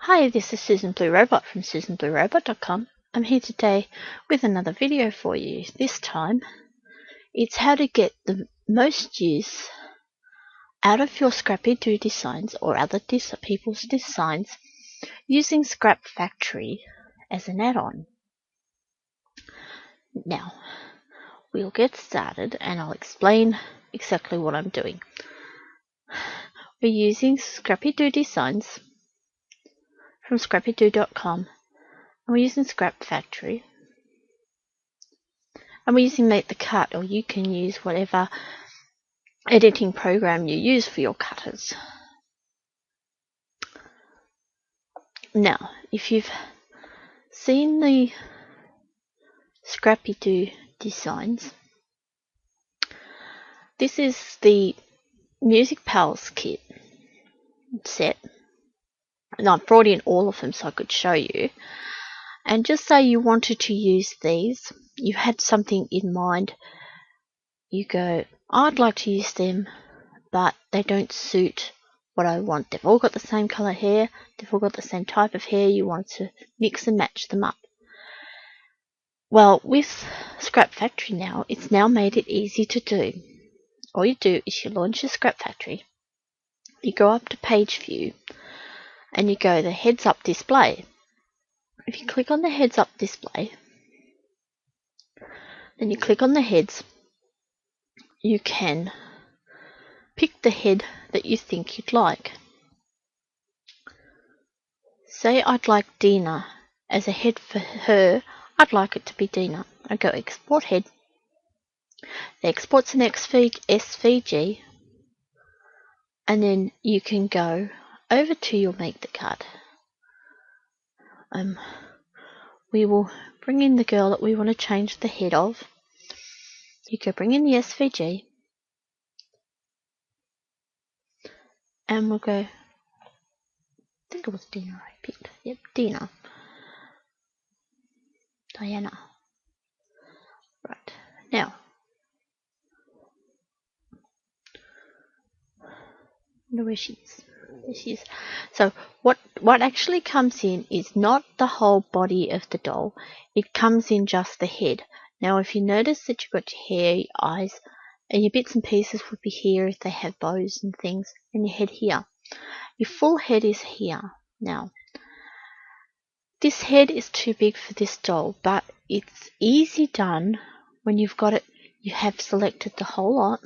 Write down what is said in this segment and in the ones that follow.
Hi, this is Susan Blue Robot from SusanBlueRobot.com. I'm here today with another video for you. This time, it's how to get the most use out of your Scrappy-Doo designs or other people's designs using Scrap Factory as an add-on. Now, we'll get started and I'll explain exactly what I'm doing. We're using Scrappy-Doo designs from ScrappyDoo.com. And we're using Scrap Factory. And we're using Make the Cut, or you can use whatever editing program you use for your cutters. Now, if you've seen the Scrappy-Doo designs, this is the Music Pals kit set. And I've brought in all of them so I could show you. And just say you wanted to use these, you had something in mind, you go, I'd like to use them, but they don't suit what I want. They've all got the same colour hair, they've all got the same type of hair, you want to mix and match them up. Well, with Scrap Factory now, it's now made it easy to do. All you do is you launch your Scrap Factory, you go up to page view, and you go the heads up display. If you click on the heads up display, then you click on the heads, you can pick the head that you think you'd like. Say I'd like Dina as a head for her, I'd like it to be Dina. I go export head. It exports an SVG, and then you can go over to your Make the Cut. We will bring in the girl that we want to change the head of. You go bring in the SVG, and we'll go, I think it was Dina I picked. Yep, Dina. Diana. Right, now, I wonder where she is. There she is. So what actually comes in is not the whole body of the doll. It comes in just the head. Now, if you notice that you've got your hair, your eyes, and your bits and pieces would be here if they have bows and things, and your head here. Your full head is here. Now, this head is too big for this doll, but it's easy done when you've got it. You have selected the whole lot.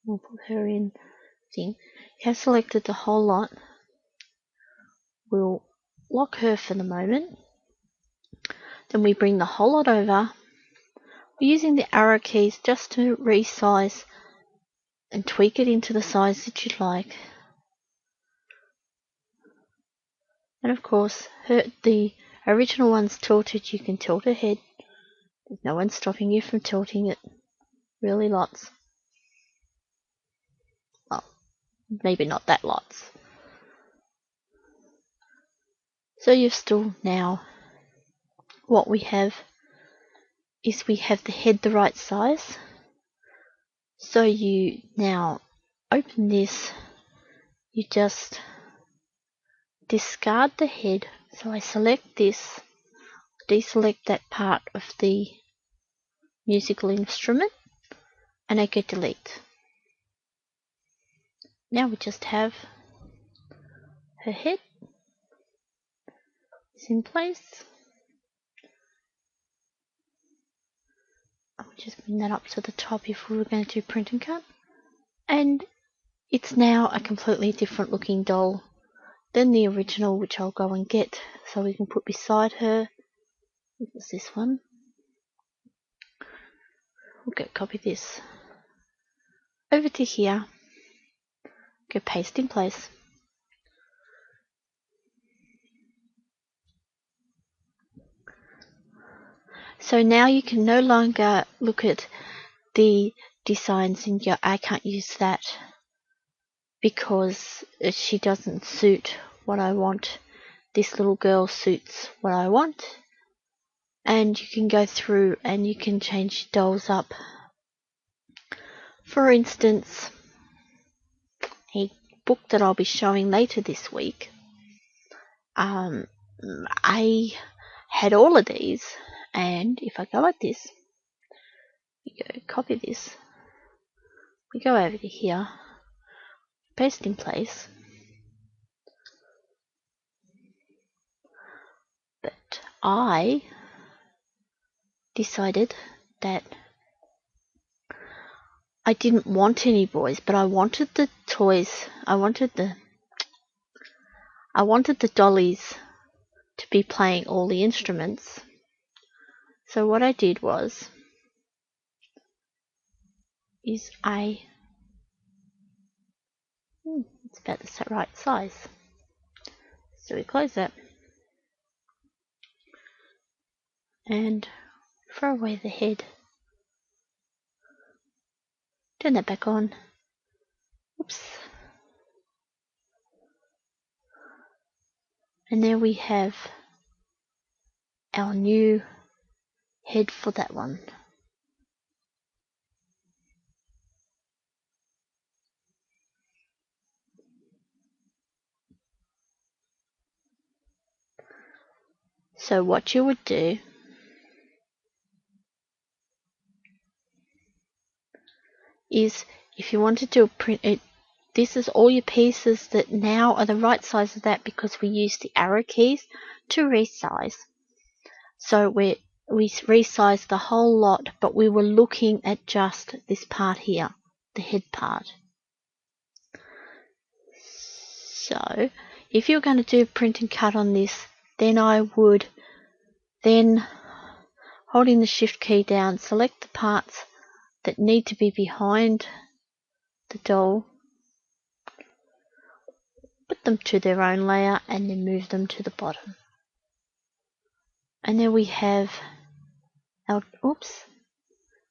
We'll put her in thing. You have selected the whole lot. We'll lock her for the moment. Then we bring the whole lot over. We're using the arrow keys just to resize and tweak it into the size that you'd like. And of course, the original one's tilted. You can tilt her head. There's no one stopping you from tilting it. Really lots. Well, maybe not that lots. So you've still now, what we have is we have the head the right size. So you now open this, you just discard the head. So I select this, deselect that part of the musical instrument, and I go delete. Now we just have her head is in place. I'll just bring that up to the top if we were going to do print and cut. And it's now a completely different looking doll than the original, which I'll go and get so we can put beside her. What was this one? We'll go copy this over to here, go paste in place. So now you can no longer look at the designs and go, I can't use that because she doesn't suit what I want. This little girl suits what I want. And you can go through and you can change your dolls up. For instance, a book that I'll be showing later this week I had all of these, and if I go like this, you go copy this, we go over to here, paste in place, but I decided that I didn't want any boys, but I wanted the toys, I wanted the dollies to be playing all the instruments. So what I did was, it's about the right size. So we close that and throw away the head. Turn that back on. Oops. And there we have our new head for that one. So what you would do is, if you wanted to print it, this is all your pieces that now are the right size of that, because we use the arrow keys to resize. So we resized the whole lot, but we were looking at just this part here, the head part. So if you're going to do print and cut on this, then I would then, holding the shift key down, select the parts that need to be behind the doll, put them to their own layer, and then move them to the bottom. And there we have our,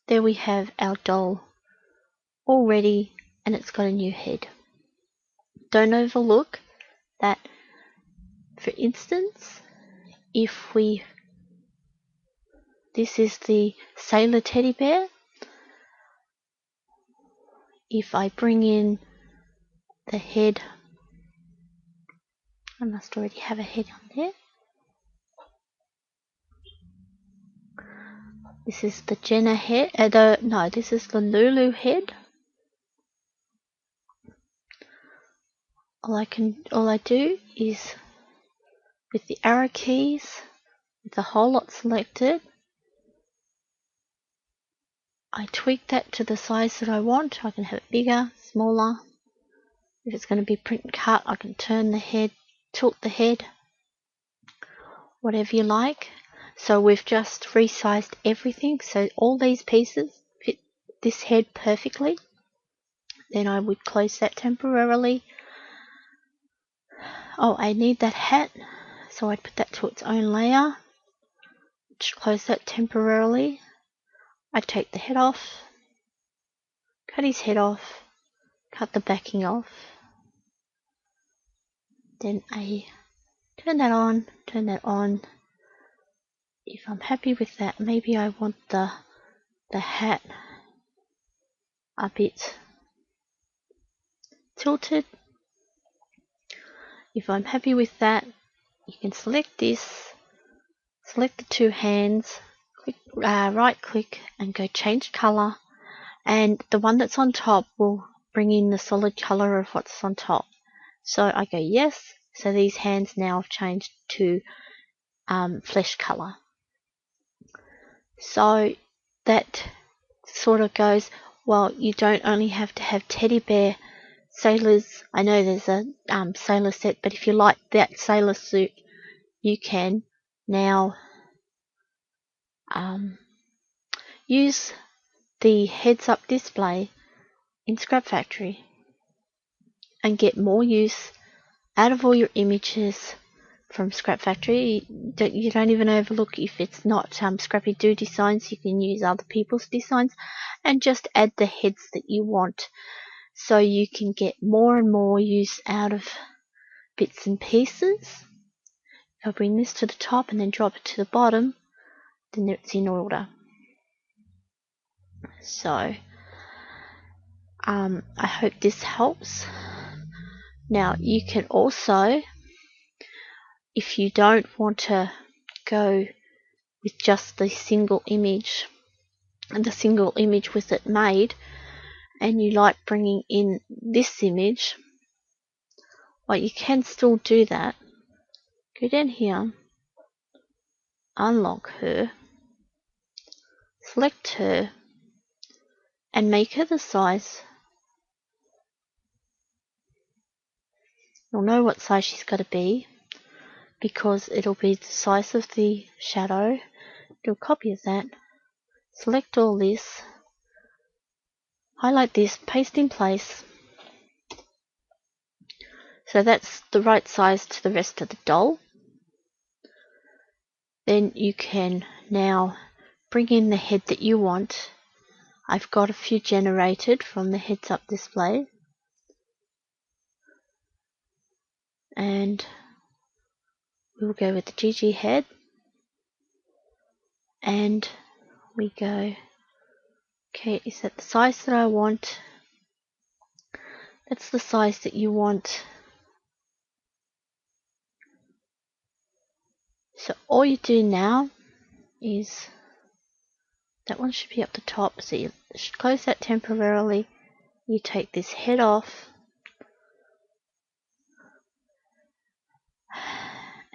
there we have our doll all ready, and it's got a new head. Don't overlook that, for instance, if we, this is the Sailor teddy bear. If I bring in the head, I must already have a head on there. This is the Jenna head, this is the Lulu head. All I do is, with the arrow keys, with the whole lot selected, I tweak that to the size that I want. I can have it bigger, smaller. If it's going to be print and cut, I can turn the head, tilt the head, whatever you like. So we've just resized everything, so all these pieces fit this head perfectly. Then I would close that temporarily. Oh, I need that hat, so I'd put that to its own layer. Just close that temporarily. I take the head off, cut his head off, cut the backing off. Then I turn that on, turn that on. If I'm happy with that, maybe I want the hat a bit tilted. If I'm happy with that, you can select this, select the two hands, click, right click and go change color, and the one that's on top will bring in the solid color of what's on top. So I go yes, so these hands now have changed to flesh color. So that sort of goes, well, you don't only have to have teddy bear sailors. I know there's a sailor set, but if you like that sailor suit, you can now use the heads-up display in Scrap Factory and get more use out of all your images from Scrap Factory. You don't even overlook if it's not Scrappy Doo designs. You can use other people's designs and just add the heads that you want, so you can get more and more use out of bits and pieces. I'll bring this to the top and then drop it to the bottom, then it's in order. So I hope this helps. Now you can also if you don't want to go with just the single image and the single image with it made, and you like bringing in this image, well, you can still do that. Go down here, unlock her, select her, and make her the size. You'll know what size she's got to be because it'll be the size of the shadow. Do a copy of that, select all this, highlight this, paste in place. So that's the right size to the rest of the doll. Then you can now bring in the head that you want. I've got a few generated from the heads up display. And we'll go with the Gigi head. And we go, okay, is that the size that I want? That's the size that you want. So all you do now is, that one should be up the top, so you should close that temporarily. You take this head off,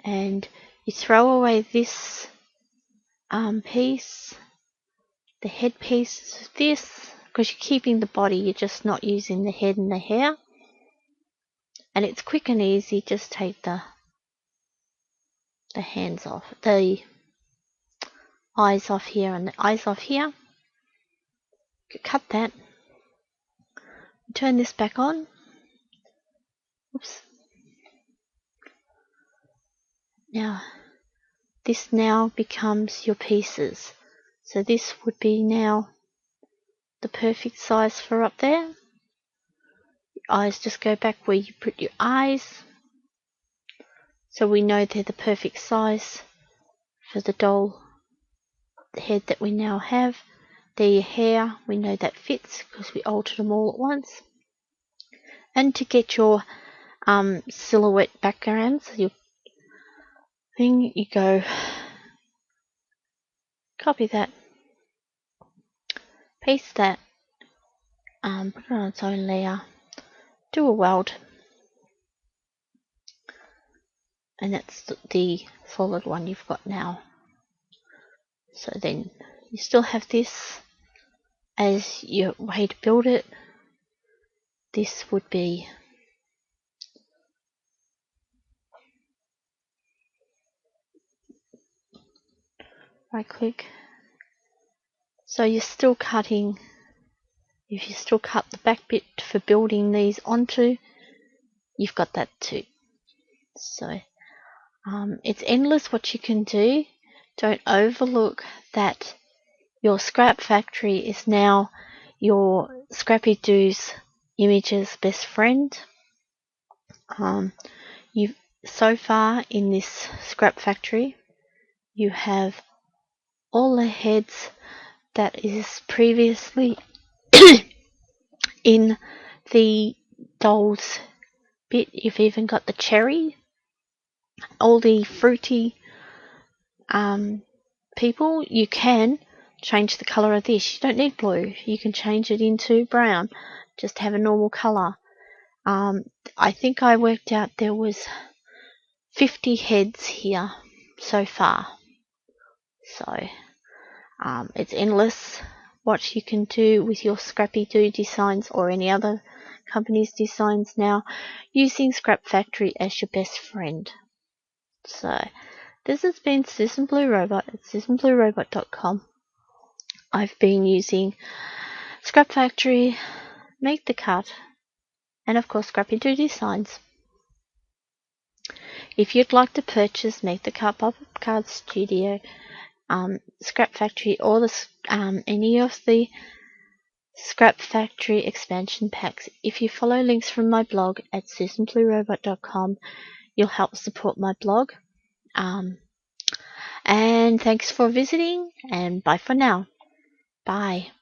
and you throw away this piece, the head piece, this, because you're keeping the body, you're just not using the head and the hair. And it's quick and easy, just take the hands off, the eyes off here and the eyes off here. Cut that. Turn this back on. Oops. Now, this now becomes your pieces. So this would be now the perfect size for up there. Your eyes just go back where you put your eyes. So we know they're the perfect size for the doll, the head that we now have. There your hair, we know that fits because we altered them all at once. And to get your silhouette background, so your thing, you go copy that, paste that, put it on its own layer, do a weld, and that's the solid one you've got now. So then you still have this as your way to build it. This would be right click. So you're still cutting, if you still cut the back bit for building these onto, you've got that too. So it's endless what you can do. Don't overlook that your scrap factory is now your Scrappy Doo's images best friend. You've so far in this scrap factory, you have all the heads that is previously in the dolls bit. You've even got the cherry, all the fruity people. You can change the colour of this. You don't need blue. You can change it into brown. Just have a normal colour. I think I worked out there was 50 heads here so far. So it's endless what you can do with your Scrappy Doo designs or any other company's designs now, using Scrap Factory as your best friend. So this has been Susan Blue Robot at SusanBlueRobot.com. I've been using Scrap Factory, Make the Cut, and of course Scrappy Doo designs. If you'd like to purchase Make the Cut Pop-Up Card Studio, Scrap Factory, or the any of the Scrap Factory expansion packs, if you follow links from my blog at SusanBlueRobot.com, you'll help support my blog. And thanks for visiting, and bye for now. Bye.